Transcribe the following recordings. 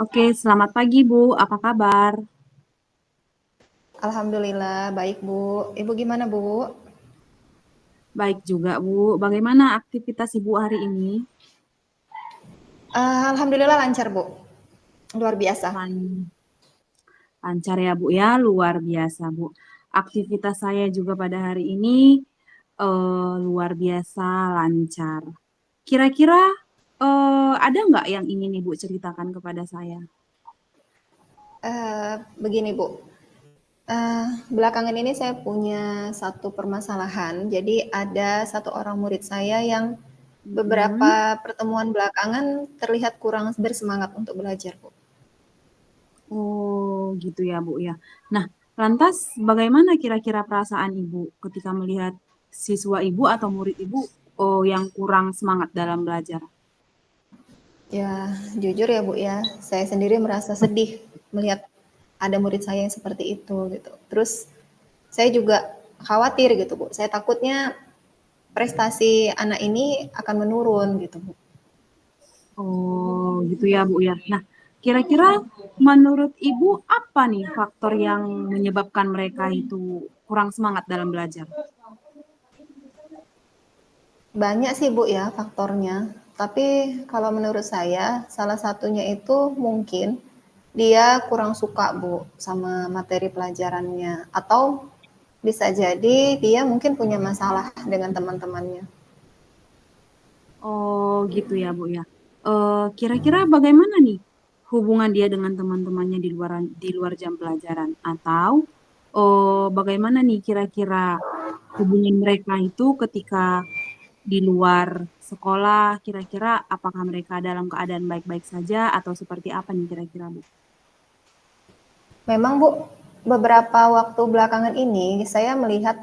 Oke, selamat pagi Bu. Apa kabar? Alhamdulillah, baik Bu. Ibu gimana Bu? Baik juga Bu. Bagaimana aktivitas Ibu hari ini? Alhamdulillah lancar Bu, luar biasa. Lan- Lancar ya Bu ya, luar biasa Bu. Aktivitas saya juga pada hari ini luar biasa lancar. Kira-kira ada nggak yang ingin Ibu ceritakan kepada saya? Begini Bu, belakangan ini saya punya satu permasalahan. Jadi ada satu orang murid saya yang beberapa Mm-mm. pertemuan belakangan terlihat kurang bersemangat untuk belajar Bu. Oh, gitu ya Bu ya. Nah, lantas bagaimana kira-kira perasaan Ibu ketika melihat siswa Ibu atau murid Ibu yang kurang semangat dalam belajar? Ya, jujur ya Bu ya, saya sendiri merasa sedih melihat ada murid saya yang seperti itu gitu. Terus saya juga khawatir gitu Bu. Saya takutnya prestasi anak ini akan menurun gitu Bu. Oh, gitu ya Bu ya. Nah, kira-kira menurut Ibu apa nih faktor yang menyebabkan mereka itu kurang semangat dalam belajar? Banyak sih Bu ya faktornya. Tapi kalau menurut saya salah satunya itu mungkin dia kurang suka Bu sama materi pelajarannya atau bisa jadi dia mungkin punya masalah dengan teman-temannya. Oh, gitu ya Bu ya. Kira-kira bagaimana nih hubungan dia dengan teman-temannya di luar jam pelajaran? Atau bagaimana nih kira-kira hubungan mereka itu ketika di luar sekolah? Kira-kira apakah mereka dalam keadaan baik-baik saja atau seperti apa nih kira-kira Bu? Memang Bu, beberapa waktu belakangan ini saya melihat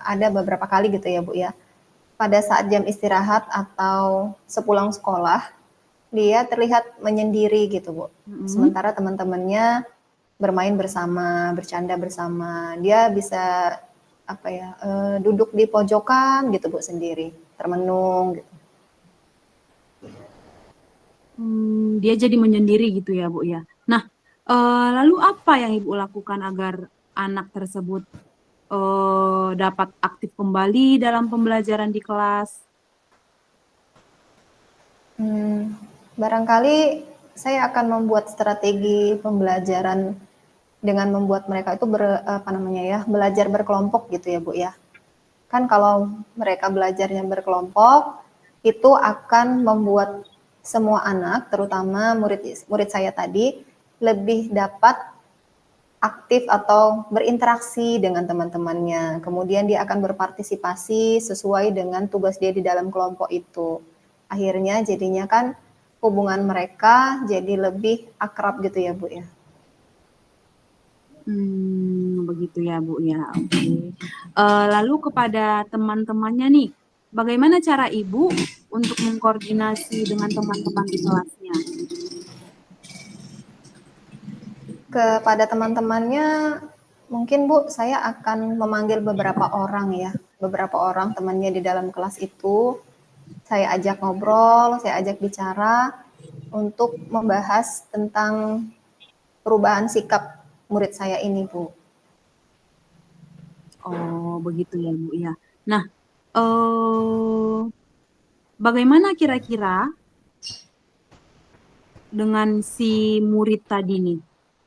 ada beberapa kali gitu ya Bu ya. Pada saat jam istirahat atau sepulang sekolah, dia terlihat menyendiri gitu Bu. Mm-mm. Sementara teman-temannya bermain bersama, bercanda bersama. Dia bisa apa ya, duduk di pojokan gitu Bu sendiri, termenung gitu. Dia jadi menyendiri gitu ya, Bu ya. Nah, lalu apa yang Ibu lakukan agar anak tersebut dapat aktif kembali dalam pembelajaran di kelas? Barangkali saya akan membuat strategi pembelajaran dengan membuat mereka itu apa namanya ya, belajar berkelompok gitu ya Bu ya. Kan kalau mereka belajarnya berkelompok, itu akan membuat semua anak, terutama murid murid saya tadi, lebih dapat aktif atau berinteraksi dengan teman-temannya. Kemudian dia akan berpartisipasi sesuai dengan tugas dia di dalam kelompok itu. Akhirnya jadinya kan hubungan mereka jadi lebih akrab gitu ya Bu ya. Begitu ya, Bu ya. Oke. Lalu kepada teman-temannya nih, bagaimana cara Ibu untuk mengkoordinasi dengan teman-teman di kelasnya? Kepada teman-temannya, mungkin Bu, saya akan memanggil beberapa orang ya, beberapa orang temannya di dalam kelas itu, saya ajak ngobrol, saya ajak bicara untuk membahas tentang perubahan sikap murid saya ini, Bu. Oh, begitu ya, Bu ya. Nah, eh bagaimana kira-kira dengan si murid tadi nih.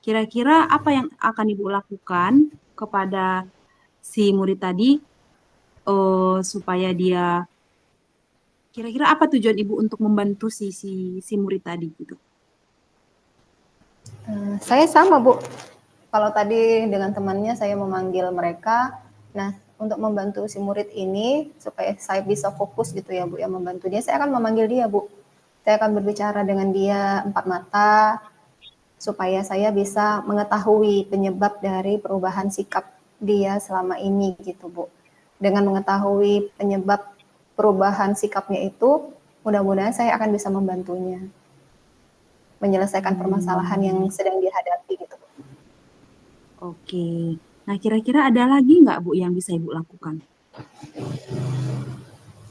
Kira-kira apa yang akan Ibu lakukan kepada si murid tadi supaya dia kira-kira apa tujuan Ibu untuk membantu si murid tadi gitu? Saya sama, Bu. Kalau tadi dengan temannya saya memanggil mereka, nah untuk membantu si murid ini supaya saya bisa fokus gitu ya Bu ya membantu dia, saya akan memanggil dia Bu. Saya akan berbicara dengan dia empat mata supaya saya bisa mengetahui penyebab dari perubahan sikap dia selama ini gitu Bu. Dengan mengetahui penyebab perubahan sikapnya itu, mudah-mudahan saya akan bisa membantunya menyelesaikan permasalahan yang Hmm, sedang dihadapi gitu. oke. Nah, kira-kira ada lagi nggak Bu yang bisa Ibu lakukan?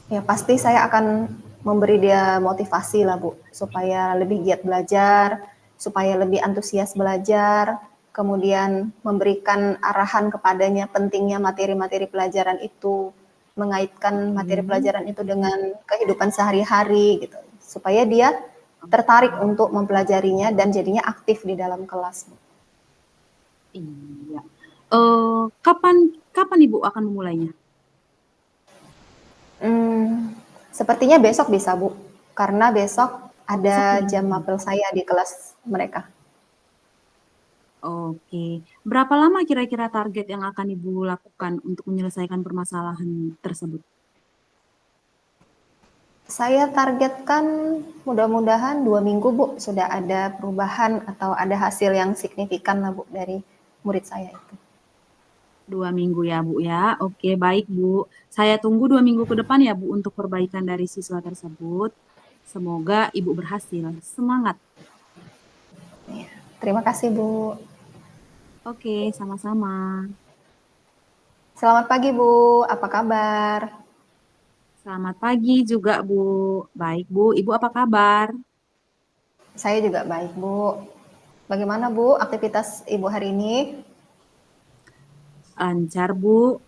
Ya pasti saya akan memberi dia motivasi lah Bu, supaya lebih giat belajar, supaya lebih antusias belajar, kemudian memberikan arahan kepadanya pentingnya materi-materi pelajaran itu, mengaitkan materi Oke. pelajaran itu dengan kehidupan sehari-hari gitu, supaya dia tertarik untuk mempelajarinya dan jadinya aktif di dalam kelas. Iya. Kapan kapan Ibu akan memulainya? Sepertinya besok bisa Bu, karena besok Oh, besok ada sudah jam mulai. mapel saya di kelas mereka. Oke. Berapa lama kira-kira target yang akan Ibu lakukan untuk menyelesaikan permasalahan tersebut? Saya targetkan mudah-mudahan 2 minggu Bu, sudah ada perubahan atau ada hasil yang signifikan lah Bu dari murid saya itu. 2 minggu ya, Bu ya. Oke, baik, Bu. Saya tunggu 2 minggu ke depan ya, Bu, untuk perbaikan dari siswa tersebut. Semoga Ibu berhasil. Semangat. Terima kasih Bu. Oke, sama-sama. Selamat pagi Bu, apa kabar? Selamat pagi juga, Bu. Baik, Bu. Ibu apa kabar? Saya juga baik Bu. Bagaimana Bu aktivitas Ibu hari ini? Lancar, Bu.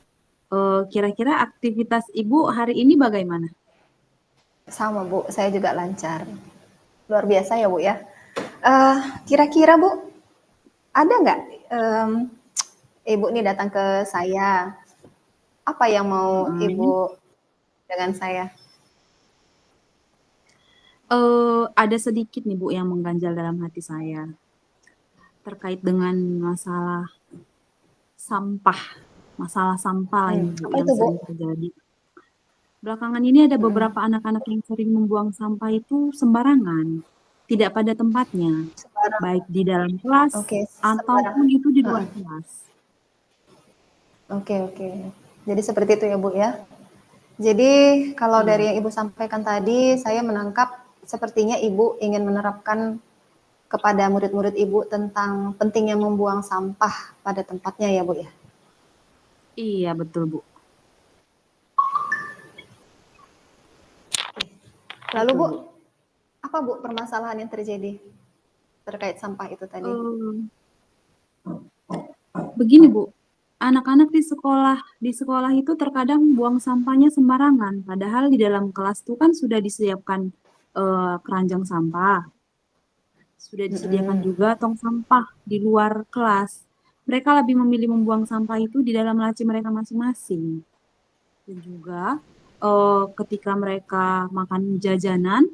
Kira-kira aktivitas Ibu hari ini bagaimana? Sama Bu, saya juga lancar. Luar biasa ya Bu ya. Eh, Kira-kira Bu, ada nggak em, Ibu nih datang ke saya? Apa yang mau Ibu Mm-mm. dengan saya? Ada sedikit nih, Bu, yang mengganjal dalam hati saya terkait dengan masalah sampah. Masalah sampah ini, Bu, Apa yang itu Bu? sering terjadi. Belakangan ini ada Mm, beberapa anak-anak yang sering membuang sampah itu sembarangan, tidak pada tempatnya, Sembarang. baik di dalam kelas Oke, sembarang. ataupun itu di luar Heeh. kelas. Oke, oke. Jadi seperti itu ya Bu ya. Jadi kalau Iya, dari yang Ibu sampaikan tadi, saya menangkap sepertinya Ibu ingin menerapkan kepada murid-murid Ibu tentang pentingnya membuang sampah pada tempatnya ya Bu ya. iya betul, Bu. Lalu Betul, Bu, Bu. apa Bu permasalahan yang terjadi terkait sampah itu tadi? Eh, Begini, Bu. Anak-anak di sekolah itu terkadang buang sampahnya sembarangan, padahal di dalam kelas itu kan sudah disiapkan keranjang sampah. Sudah disediakan Mm-mm. juga tong sampah di luar kelas. Mereka lebih memilih membuang sampah itu di dalam laci mereka masing-masing. Dan juga ketika mereka makan jajanan,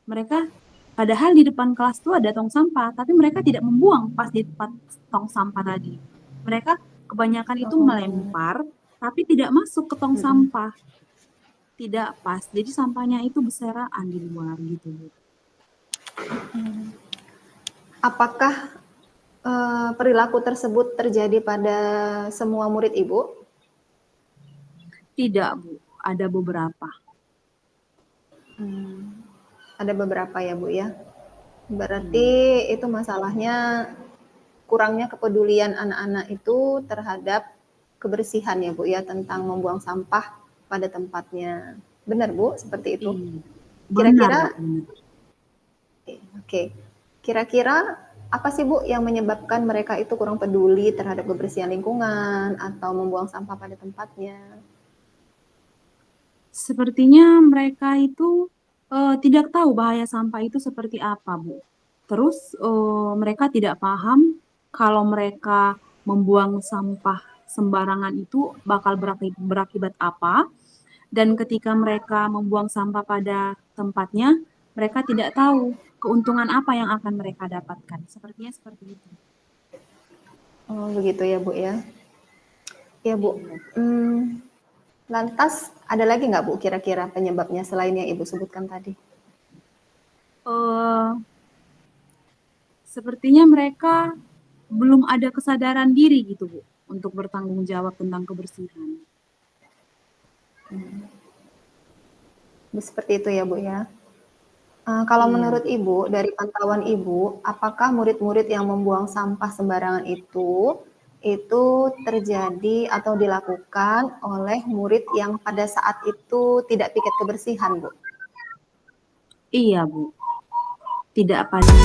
mereka padahal di depan kelas itu ada tong sampah, tapi mereka tidak membuang pas di tempat tong sampah tadi. Mereka kebanyakan itu Oh, melempar, tapi tidak masuk ke tong mm-mm. sampah. Tidak pas. Jadi sampahnya itu berserakan di luar gitu. Apakah perilaku tersebut terjadi pada semua murid Ibu? Tidak, Bu. Ada beberapa. Ada beberapa ya Bu ya. Berarti Iya. itu masalahnya kurangnya kepedulian anak-anak itu terhadap kebersihan ya Bu ya, tentang membuang sampah pada tempatnya. Benar Bu, seperti itu. Iya. Benar, Kira-kira, Bu. Benar. oke, kira-kira apa sih Bu yang menyebabkan mereka itu kurang peduli terhadap kebersihan lingkungan atau membuang sampah pada tempatnya? Sepertinya mereka itu tidak tahu bahaya sampah itu seperti apa, Bu. Terus mereka tidak paham kalau mereka membuang sampah sembarangan itu bakal berakibat apa. Dan ketika mereka membuang sampah pada tempatnya, mereka tidak tahu keuntungan apa yang akan mereka dapatkan. Sepertinya seperti itu. Oh, begitu ya Bu ya. Ya Bu, Iya. lantas ada lagi nggak Bu kira-kira penyebabnya selain yang Ibu sebutkan tadi? Eh, Sepertinya mereka belum ada kesadaran diri gitu, Bu, untuk bertanggung jawab tentang kebersihan. Seperti itu ya Bu ya. Kalau Iya, menurut Ibu, dari pantauan Ibu, apakah murid-murid yang membuang sampah sembarangan itu terjadi atau dilakukan oleh murid yang pada saat itu tidak piket kebersihan, Bu? Iya, Bu. Tidak paling